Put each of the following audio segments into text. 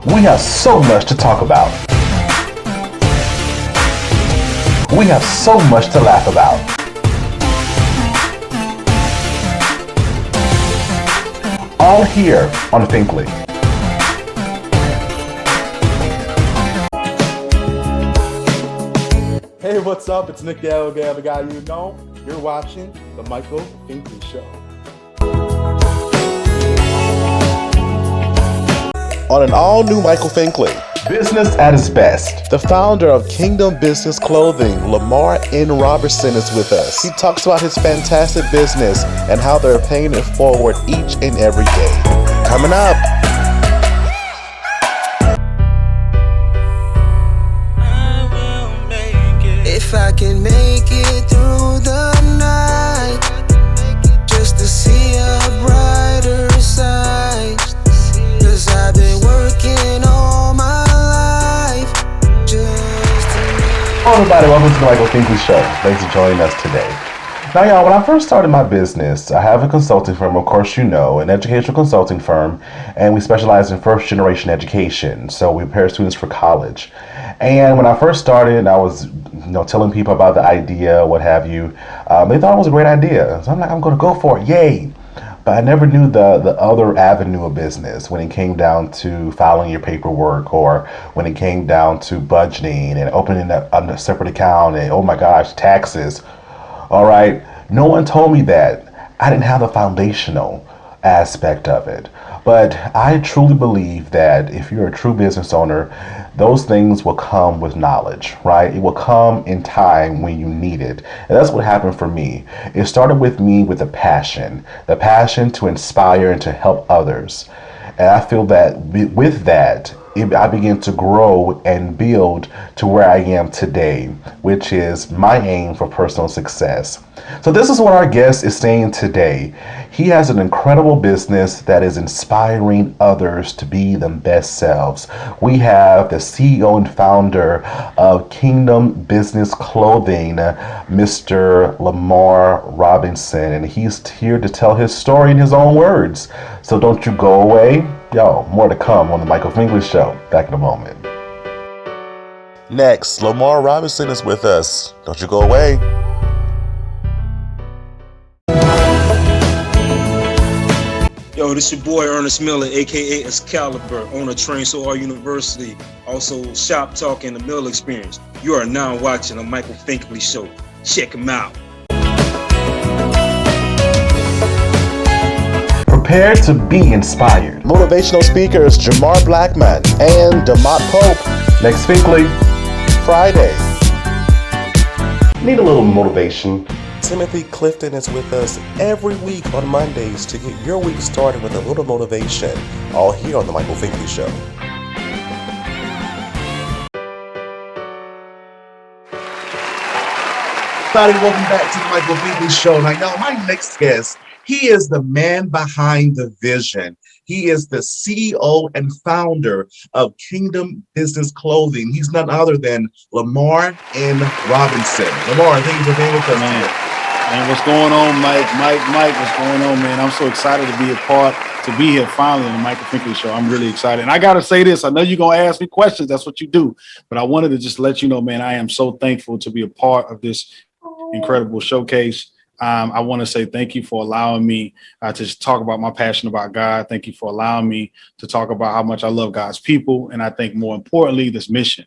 We have so much to talk about. We have so much to laugh about. All here on Finkley. Hey, what's up? It's Nick Gale, the guy you know. You're watching the Michael Finkley Show. On an all-new Michael Finkley. Business at its best. The founder of Kingdom Business Clothing, Lamar N. Robertson, is with us. He talks about his fantastic business and how they're paying it forward each and every day. Coming up. If I can make it through the night, just to see a brighter side, 'cause I've been working all my life just to... Hello everybody, welcome to the Michael Finkley Show. Thanks for joining us today. Now y'all, when I first started my business, I have a consulting firm, of course you know, an educational consulting firm, and we specialize in first generation education. So we prepare students for college. And when I first started, I was telling people about the idea, what have you. They thought it was a great idea. So I'm like, I'm going to go for it. Yay. But I never knew the other avenue of business when it came down to filing your paperwork, or when it came down to budgeting and opening a separate account and, oh my gosh, taxes. All right. No one told me that. I didn't have the foundational aspect of it. But I truly believe that if you're a true business owner, those things will come with knowledge, right? It will come in time when you need it. And that's what happened for me. It started with me with the passion to inspire and to help others. And I feel that with that, I began to grow and build to where I am today, which is my aim for personal success. So this is what our guest is saying today. He has an incredible business that is inspiring others to be their best selves. We have the CEO and founder of Kingdom Business Clothing, Mr. Lamar Robinson, and he's here to tell his story in his own words. So don't you go away. Yo, more to come on the Michael Finkley Show. Back in a moment. Next, Lamar Robinson is with us. Don't you go away. Yo, this your boy Ernest Miller, aka Excalibur, owner of Train So Hard University, also Shop Talk and the Mill Experience. You are now watching the Michael Finkley Show. Check him out. Prepare to be inspired. Motivational speakers Jamar Blackman and DeMott Pope. Next Finkley. Friday. Need a little motivation. Timothy Clifton is with us every week on Mondays to get your week started with a little motivation. All here on the Michael Finkley Show. Everybody, welcome back to the Michael Finkley Show. Now, y'all, my next guest, he is the man behind the vision. He is the CEO and founder of Kingdom Business Clothing. He's none other than Lamar N. Robinson. Lamar, thank you for being with us today. Man, what's going on, Mike, what's going on, man? I'm so excited to be here finally on the Michael Finkley Show. I'm really excited. And I got to say this, I know you're going to ask me questions. That's what you do. But I wanted to just let you know, man, I am so thankful to be a part of this incredible showcase. I want to say thank you for allowing me to talk about my passion about God. Thank you for allowing me to talk about how much I love God's people. And I think more importantly, this mission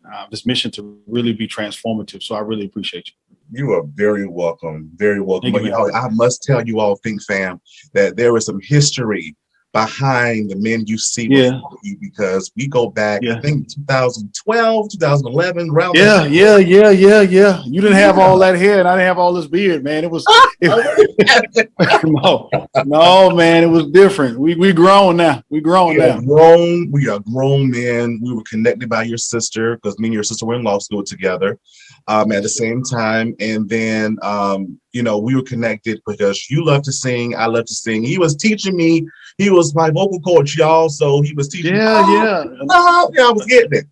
to really be transformative. So I really appreciate you. You are very welcome. Very welcome. Thank you, I must tell you all, Think Fam, that there is some history behind the men you see before you, because we go back, I think 2012, 2011, around Yeah. You didn't have all that hair and I didn't have all this beard, man. It was no, man, it was different. We grown now. We are grown men. We were connected by your sister, because me and your sister were in law school together at the same time. And then we were connected because you love to sing, I love to sing. He was teaching me. He was my vocal coach, y'all. So he was teaching me. I was getting it.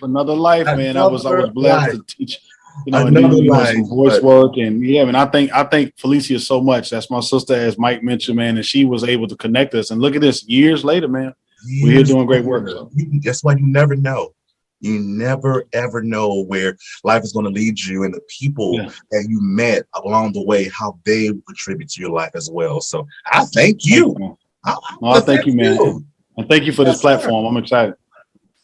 Another life, man. I was blessed to teach. Some voice work, and I thank Felicia so much. That's my sister, as Mike mentioned, man, and she was able to connect us. And look at this, years later, man. we're here doing great work. So. That's why you never know. You never ever know where life is going to lead you, and the people that you met along the way, how they contribute to your life as well. So I thank you. I thank you, man. And thank you for this platform. I'm excited.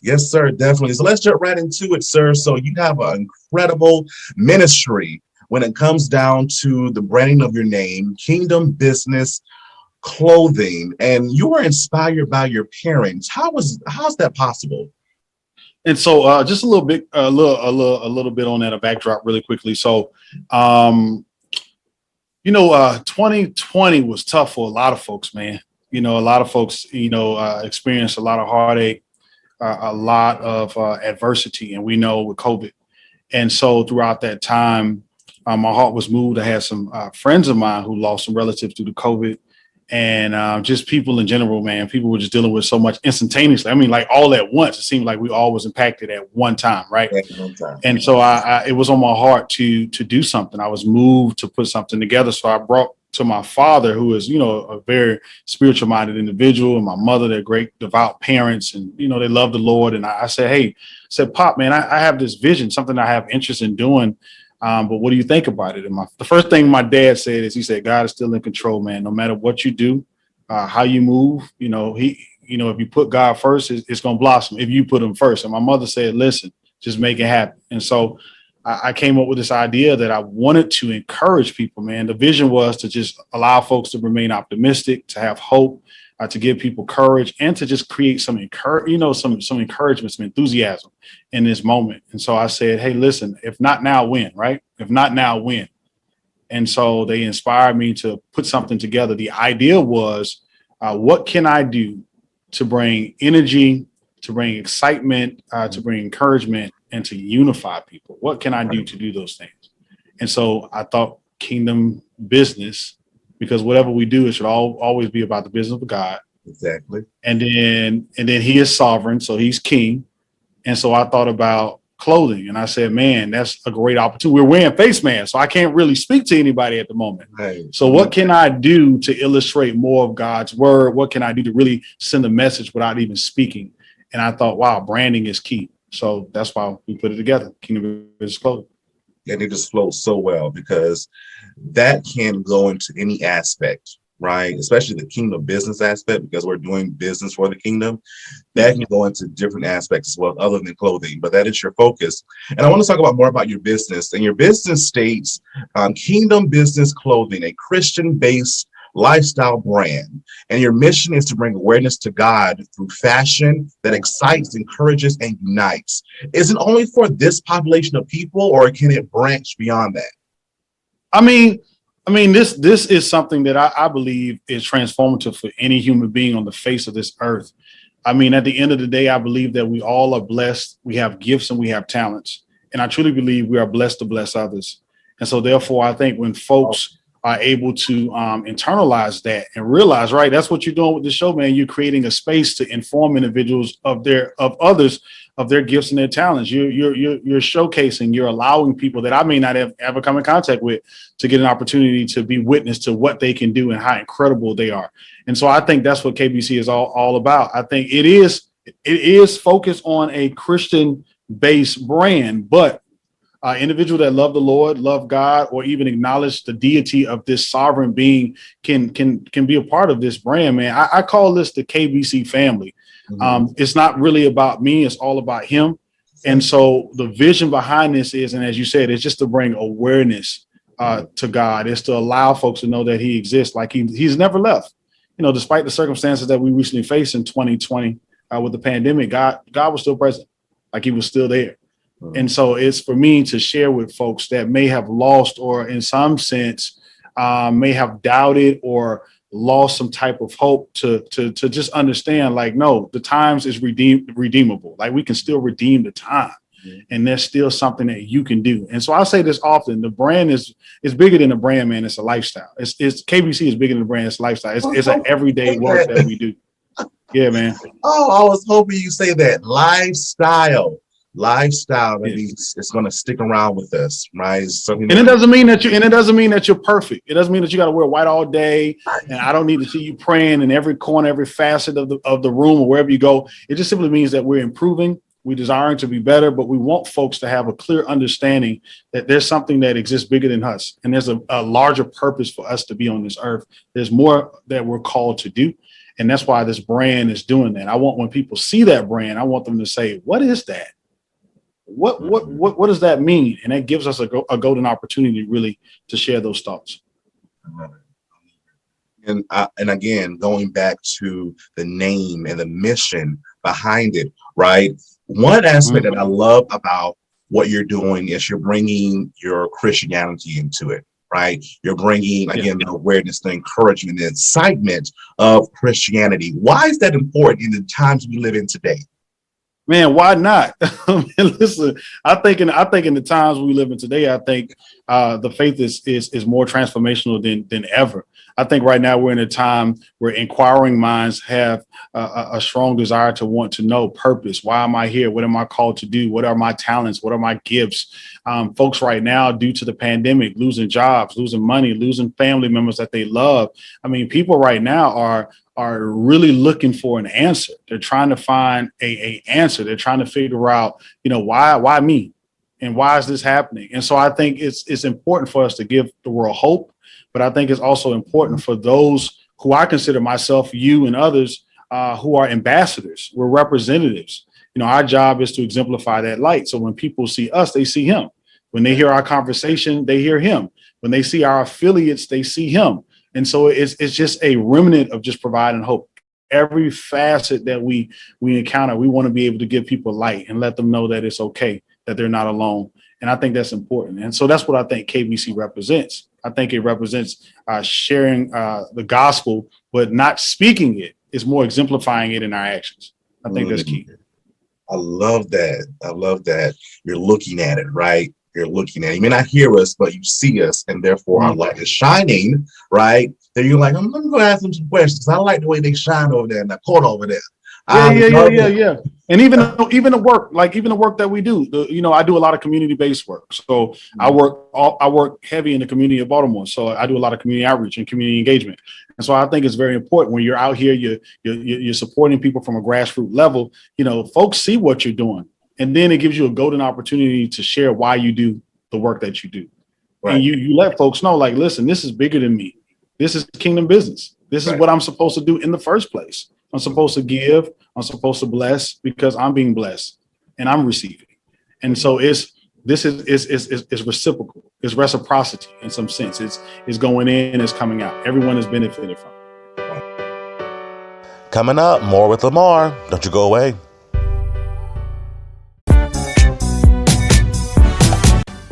Yes, sir, definitely. So let's jump right into it, sir. So you have an incredible ministry when it comes down to the branding of your name, Kingdom Business Clothing, and you were inspired by your parents. How's that possible? And so just a little bit on that, a backdrop really quickly. So 2020 was tough for a lot of folks, man. A lot of folks, experienced a lot of heartache, a lot of adversity, and we know with COVID. And so throughout that time, my heart was moved. I had some friends of mine who lost some relatives due to COVID. And just people in general, man, people were just dealing with so much instantaneously. I mean, like all at once. It seemed like we all was impacted at one time, right? And so it was on my heart to do something. I was moved to put something together. So I brought to my father, who is, a very spiritual minded individual, and my mother, they're great, devout parents, and, they love the Lord. And I said, Pop, man, I have this vision, something I have interest in doing. But what do you think about it? And the first thing my dad said is, he said, God is still in control, man. No matter what you do, how you move, if you put God first, it's going to blossom if you put him first. And my mother said, listen, just make it happen. And so I came up with this idea that I wanted to encourage people, man. The vision was to just allow folks to remain optimistic, to have hope, to give people courage, and to just create some encouragement, some enthusiasm in this moment. And so I said, hey, listen, if not now, when, right? If not now, when? And so they inspired me to put something together. The idea was, what can I do to bring energy, to bring excitement, to bring encouragement, and to unify people? What can I do to do those things? And so I thought Kingdom Business, because whatever we do, it should always be about the business of God. Exactly. And then he is sovereign, so he's king. And so I thought about clothing, and I said, man, that's a great opportunity. We're wearing face masks, so I can't really speak to anybody at the moment. Right. So what can I do to illustrate more of God's word? What can I do to really send a message without even speaking? And I thought, wow, branding is key. So that's why we put it together, Kingdom Business Clothing. And it just flows so well, because that can go into any aspect, right? Especially the kingdom business aspect, because we're doing business for the kingdom. That can go into different aspects as well, other than clothing, but that is your focus. And I want to talk about more about your business. And your business states Kingdom Business Clothing, a Christian-based lifestyle brand. And your mission is to bring awareness to God through fashion that excites, encourages, and unites. Is it only for this population of people, or can it branch beyond that? I mean, this is something that I believe is transformative for any human being on the face of this earth. I mean, at the end of the day, I believe that we all are blessed. We have gifts and we have talents. And I truly believe we are blessed to bless others. And so therefore, I think when folks are able to internalize that and realize, right, that's what you're doing with the show, man. You're creating a space to inform individuals of others of their gifts and their talents. You're showcasing, you're allowing people that I may not have ever come in contact with to get an opportunity to be witness to what they can do and how incredible they are. And so I think that's what KBC is all about. I think it is focused on a Christian-based brand, but individual that love the Lord, love God, or even acknowledge the deity of this sovereign being can be a part of this brand, man. I call this the KBC family. Mm-hmm. It's not really about me. It's all about him. And so the vision behind this is, and as you said, it's just to bring awareness to God. It's to allow folks to know that he exists, like he's never left. Despite the circumstances that we recently faced in 2020 with the pandemic, God was still present, like he was still there. And so it's for me to share with folks that may have lost, or in some sense may have doubted or lost some type of hope, to just understand, like, no, the times is redeemable. Like, we can still redeem the time. And there's still something that you can do. And so I say this often, the brand is bigger than the brand, man. It's a lifestyle. It's KBC is bigger than the brand. It's a lifestyle. It's an everyday work that we do. Yeah, man. Oh, I was hoping you say that. Lifestyle. lifestyle that means it's going to stick around with us, right? It's something and it doesn't mean that you're perfect. It doesn't mean that you got to wear white all day. And I don't need to see you praying in every corner, every facet of the room or wherever you go. It just simply means that we're improving. We're desiring to be better, but we want folks to have a clear understanding that there's something that exists bigger than us. And there's a larger purpose for us to be on this earth. There's more that we're called to do. And that's why this brand is doing that. I want, when people see that brand, I want them to say, what is that? What does that mean? And that gives us a golden opportunity really to share those thoughts. And again, going back to the name and the mission behind it, right? One aspect that I love about what you're doing is you're bringing your Christianity into it, right? You're bringing, again, the awareness, the encouragement, the excitement of Christianity. Why is that important in the times we live in today? Man, why not? Listen, I think in the times we live in today, I think the faith is more transformational than ever. I think right now we're in a time where inquiring minds have a strong desire to want to know purpose. Why am I here? What am I called to do? What are my talents? What are my gifts? Folks right now, due to the pandemic, losing jobs, losing money, losing family members that they love. I mean, people right now are really looking for an answer. They're trying to find a answer. They're trying to figure out, why me? And why is this happening? And so I think it's important for us to give the world hope. But I think it's also important for those who I consider myself, you and others who are ambassadors. We're representatives. Our job is to exemplify that light. So when people see us, they see him. When they hear our conversation, they hear him. When they see our affiliates, they see him. And so it's just a remnant of just providing hope. Every facet that we encounter, we want to be able to give people light and let them know that it's okay, that they're not alone. And I think that's important. And so that's what I think KBC represents. I think it represents sharing the gospel, but not speaking it. It's more exemplifying it in our actions. I think that's key. I love that. I love that. You're looking at it, right? You're looking at it. You may not hear us, but you see us, and therefore our light is shining, right? Then you're like, I'm going to ask them some questions. I like the way they shine over there in that court over there. Yeah. And even the work that we do, I do a lot of community-based work. So I work heavy in the community of Baltimore. So I do a lot of community outreach and community engagement. And so I think it's very important when you're out here, you're supporting people from a grassroots level. Folks see what you're doing, and then it gives you a golden opportunity to share why you do the work that you do. Right. And you let folks know, like, listen, this is bigger than me. This is kingdom business. This is what I'm supposed to do in the first place. I'm supposed to give. I'm supposed to bless because I'm being blessed and I'm receiving. And so this is reciprocal. It's reciprocity in some sense. It's going in, it's coming out. Everyone is benefited from it. Coming up, more with Lamar. Don't you go away.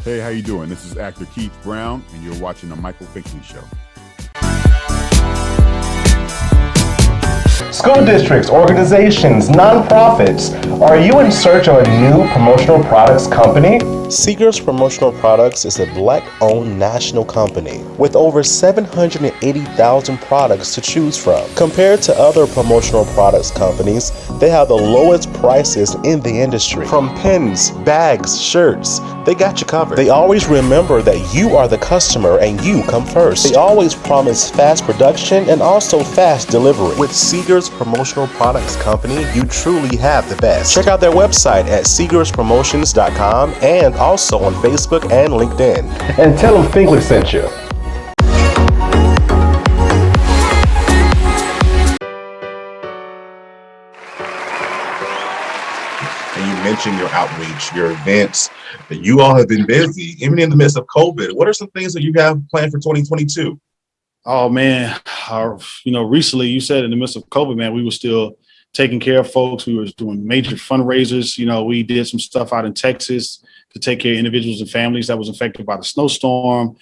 Hey, how you doing? This is actor Keith Brown, and you're watching The Michael Finkley Show. School districts, organizations, nonprofits, are you in search of a new promotional products company? Seegers Promotional Products is a Black-owned national company with over 780,000 products to choose from. Compared to other promotional products companies, they have the lowest prices in the industry. From pens, bags, shirts, they got you covered. They always remember that you are the customer and you come first. They always promise fast production and also fast delivery. With Seegers Promotional Products Company, you truly have the best. Check out their website at seegerspromotions.com and also on Facebook and LinkedIn. And tell them Finkley sent you. And you mentioned your outreach, your events. You all have been busy, even in the midst of COVID. What are some things that you have planned for 2022? Oh, man. Recently, you said in the midst of COVID, man, we were still taking care of folks. We were doing major fundraisers. We did some stuff out in Texas to take care of individuals and families that was affected by the snowstorm.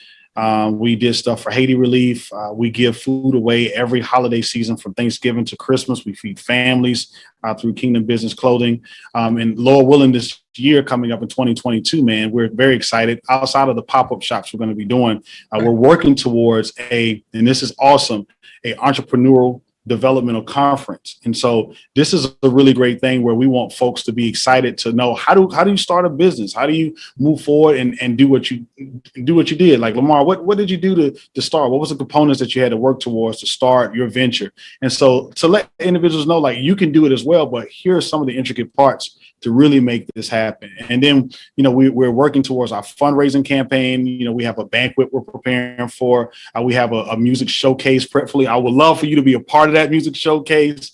We did stuff for Haiti relief. We give food away every holiday season from Thanksgiving to Christmas. We feed families through Kingdom Business Clothing. And Lord willing, this year coming up in 2022, man, we're very excited. Outside of the pop-up shops we're going to be doing, we're working towards and this is awesome, a entrepreneurial developmental conference. And so this is a really great thing where we want folks to be excited to know how do you start a business? How do you move forward and do what you did? Like Lamar, what did you do to start? What was the components that you had to work towards to start your venture? And so to let individuals know, like, you can do it as well, but here are some of the intricate parts to really make this happen. And then, we're working towards our fundraising campaign. We have a banquet we're preparing for. We have a music showcase. Prayerfully, I would love for you to be a part of that music showcase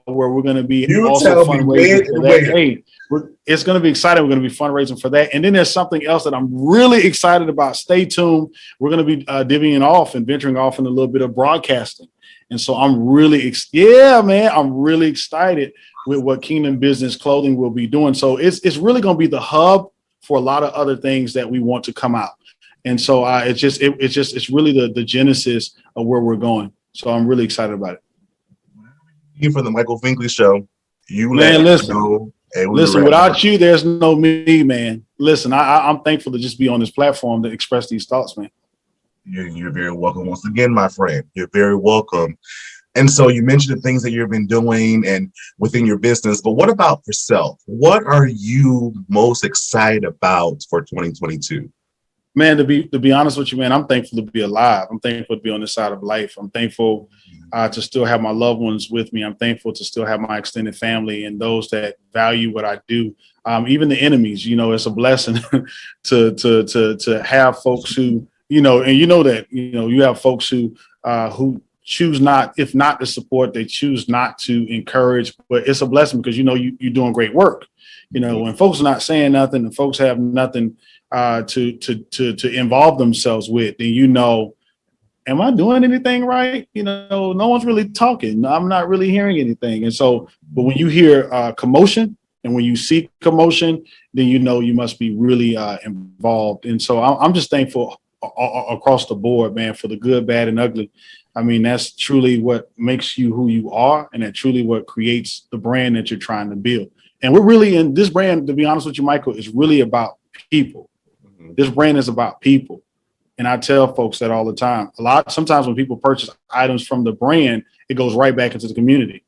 where we're going to be also fundraising for that. Hey, it's going to be exciting. We're going to be fundraising for that. And then there's something else that I'm really excited about. Stay tuned. We're going to be divvying off and venturing off in a little bit of broadcasting. And so I'm really excited with what Kingdom Business Clothing will be doing. So it's really going to be the hub for a lot of other things that we want to come out. And so it's really the genesis of where we're going. So I'm really excited about it. You from the Michael Finkley Show. Listen, without you, there's no me, man. Listen, I'm thankful to just be on this platform to express these thoughts, man. You're very welcome once again, my friend. You're very welcome. And so you mentioned the things that you've been doing and within your business, but what about yourself? What are you most excited about for 2022? Man, to be honest with you, man, I'm thankful to be alive. I'm thankful to be on this side of life. I'm thankful to still have my loved ones with me. I'm thankful to still have my extended family and those that value what I do. Even the enemies, it's a blessing to have folks who, you have folks who choose not, if not to support, they choose not to encourage, but it's a blessing because, you're doing great work. When folks are not saying nothing and folks have nothing to involve themselves with, then am I doing anything right? No one's really talking. I'm not really hearing anything. And so, but when you hear commotion and when you see commotion, then you must be really involved. And so I'm just thankful across the board, man, for the good, bad, and ugly. I mean, that's truly what makes you who you are, and that's truly what creates the brand that you're trying to build. And we're really in this brand, to be honest with you, Michael, is really about people. This brand is about people. And I tell folks that all the time. Sometimes when people purchase items from the brand, it goes right back into the community.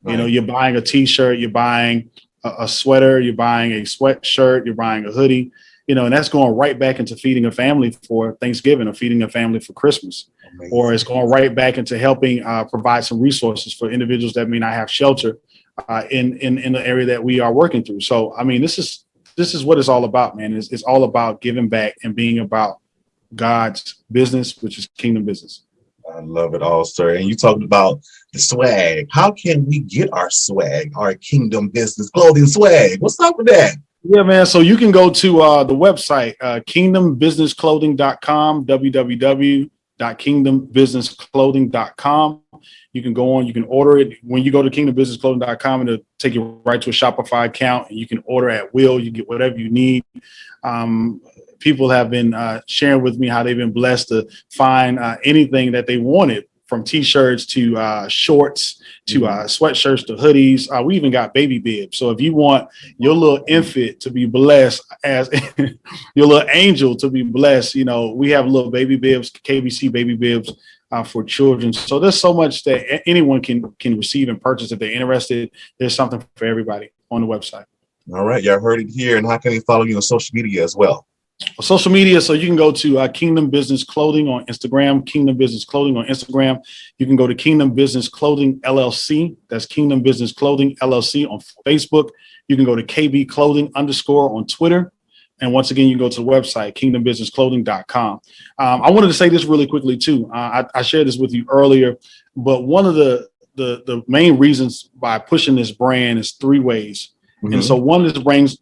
Right. You're buying a T-shirt, you're buying a sweater, you're buying a sweatshirt, you're buying a hoodie, and that's going right back into feeding a family for Thanksgiving or feeding a family for Christmas. Amazing. Or it's going right back into helping provide some resources for individuals that may not have shelter in the area that we are working through. So, I mean, this is what it's all about, man. It's all about giving back and being about God's business, which is kingdom business. I love it all, sir. And you talked about the swag. How can we get our swag, our kingdom business clothing swag? What's up with that? Yeah, man. So you can go to the website, kingdombusinessclothing.com, www.kingdombusinessclothing.com. You can go on, you can order it. When you go to kingdombusinessclothing.com, it'll take you right to a Shopify account, and you can order at will. You get whatever you need. People have been sharing with me how they've been blessed to find anything that they wanted, from T-shirts to shorts to sweatshirts to hoodies. We even got baby bibs. So if you want your little infant to be blessed, as your little angel to be blessed, we have little baby bibs, KBC baby bibs for children. So there's so much that anyone can receive and purchase if they're interested. There's something for everybody on the website. All right. Y'all heard it here. And how can they follow you on social media as well? Social media, so you can go to Kingdom Business Clothing on Instagram, Kingdom Business Clothing on Instagram. You can go to Kingdom Business Clothing LLC. That's Kingdom Business Clothing LLC on Facebook. You can go to KB Clothing _ on Twitter. And once again, you can go to the website, kingdombusinessclothing.com. I wanted to say this really quickly, too. I shared this with you earlier, but one of the main reasons by pushing this brand is 3 ways. Mm-hmm. And so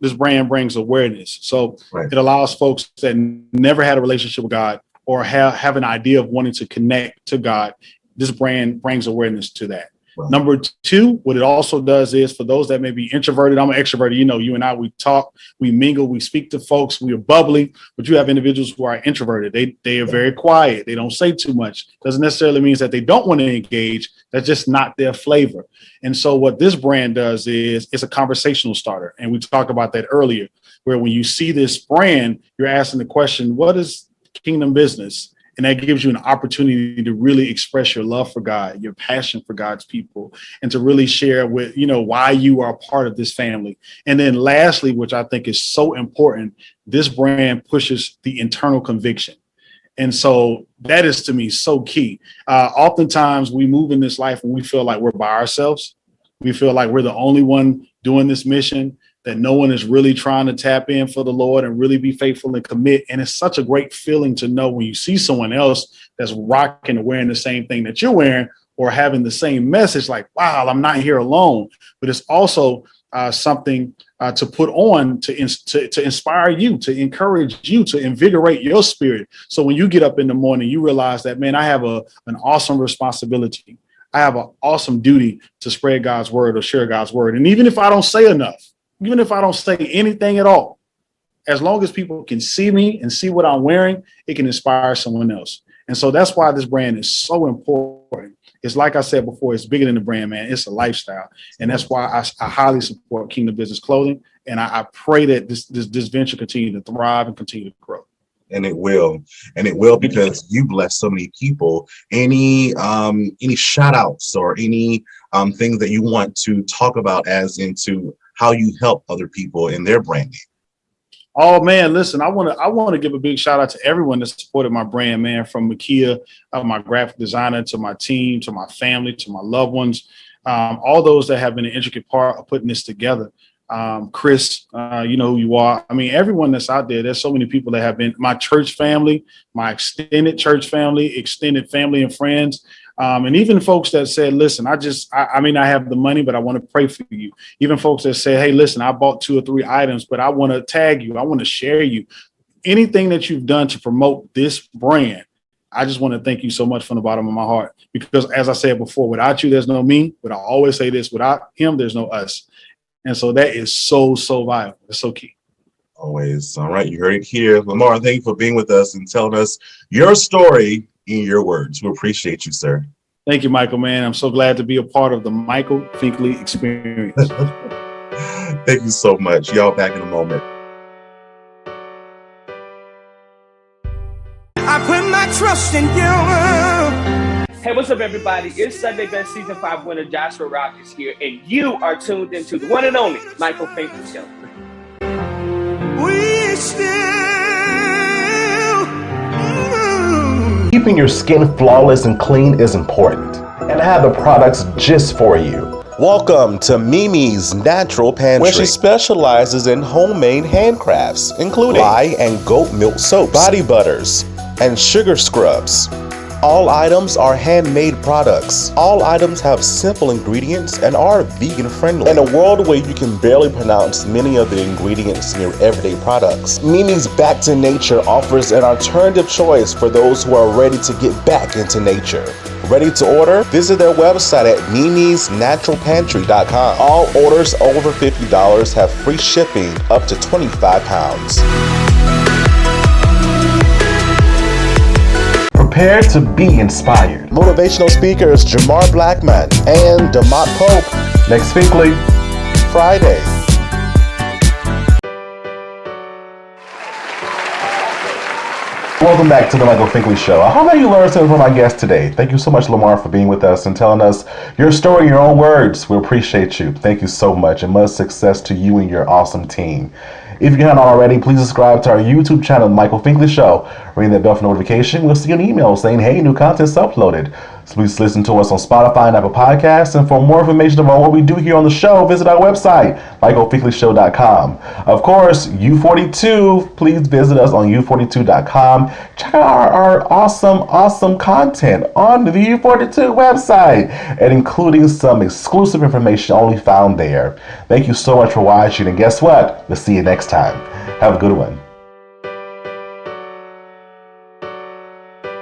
this brand brings awareness. So It allows folks that never had a relationship with God or have an idea of wanting to connect to God. This brand brings awareness to that. Wow. Number 2, what it also does is for those that may be introverted, I'm an extrovert. You and I, we talk, we mingle, we speak to folks, we are bubbly, but you have individuals who are introverted. They are very quiet. They don't say too much. Doesn't necessarily mean that they don't want to engage. That's just not their flavor. And so what this brand does is it's a conversational starter. And we talked about that earlier, where when you see this brand, you're asking the question, what is kingdom business? And that gives you an opportunity to really express your love for God, your passion for God's people, and to really share with, why you are part of this family. And then lastly, which I think is so important, this brand pushes the internal conviction. And so that is, to me, so key. Oftentimes we move in this life and we feel like we're by ourselves. We feel like we're the only one doing this mission, that no one is really trying to tap in for the Lord and really be faithful and commit. And it's such a great feeling to know when you see someone else that's rocking or wearing the same thing that you're wearing or having the same message, like, wow, I'm not here alone. But it's also something to put on to inspire you, to encourage you, to invigorate your spirit. So when you get up in the morning, you realize that, man, I have an awesome responsibility. I have an awesome duty to spread God's word or share God's word. And even if I don't say enough, even if I don't say anything at all, as long as people can see me and see what I'm wearing, it can inspire someone else. And so that's why this brand is so important. It's like I said before, it's bigger than the brand, man. It's a lifestyle. And that's why I highly support Kingdom Business Clothing. And I pray that this venture continue to thrive and continue to grow. And it will. And it will, because you bless so many people. Any shout outs or any things that you want to talk about as into how you help other people in their branding? Oh man, listen, I want to give a big shout out to everyone that supported my brand, man, from Makia, my graphic designer, to my team, to my family, to my loved ones, all those that have been an intricate part of putting this together. Chris, you know who you are. I mean, everyone that's out there, there's so many people that have been my church family, my extended church family, extended family and friends. And even folks that said, listen, I may not have the money, but I want to pray for you. Even folks that say, hey, listen, I bought 2 or 3 items, but I want to tag you. I want to share you. Anything that you've done to promote this brand, I just want to thank you so much from the bottom of my heart. Because as I said before, without you, there's no me. But I always say this, without him, there's no us. And so that is so vital. It's so key. Always. All right. You heard it here. Lamar, thank you for being with us and telling us your story in your words. We appreciate you, sir. Thank you, Michael, man. I'm so glad to be a part of the Michael Finkley experience. Thank you so much. Y'all back in a moment. I put my trust in you. Hey, what's up, everybody? It's Sunday Best Season 5 winner Joshua Rogers here, and you are tuned into the one and only Michael Finkley Show. We still Keeping your skin flawless and clean is important, and I have the products just for you. Welcome to Mimi's Natural Pantry, where she specializes in homemade handcrafts, including lye and goat milk soaps, body butters, and sugar scrubs. All items are handmade products. All items have simple ingredients and are vegan friendly. In a world where you can barely pronounce many of the ingredients in your everyday products, Mimi's Back to Nature offers an alternative choice for those who are ready to get back into nature. Ready to order? Visit their website at mimisnaturalpantry.com. All orders over $50 have free shipping up to 25 pounds. Prepare to be inspired. Motivational speakers Jamar Blackman and Demont Pope. Next Finkley. Friday. Welcome back to the Michael Finkley Show. I hope that you learned something from my guest today. Thank you so much, Lamar, for being with us and telling us your story in your own words. We appreciate you. Thank you so much, and much success to you and your awesome team. If you haven't already, please subscribe to our YouTube channel, Michael Finkley Show. Ring that bell for notification. We'll see you an email saying, hey, new content's uploaded. So please listen to us on Spotify and Apple Podcasts. And for more information about what we do here on the show, visit our website, michaelfinkleyshow.com. Of course, YOU42, please visit us on YOU42.com. Check out our awesome content on the YOU42 website, and including some exclusive information only found there. Thank you so much for watching, and guess what? We'll see you next time. Have a good one.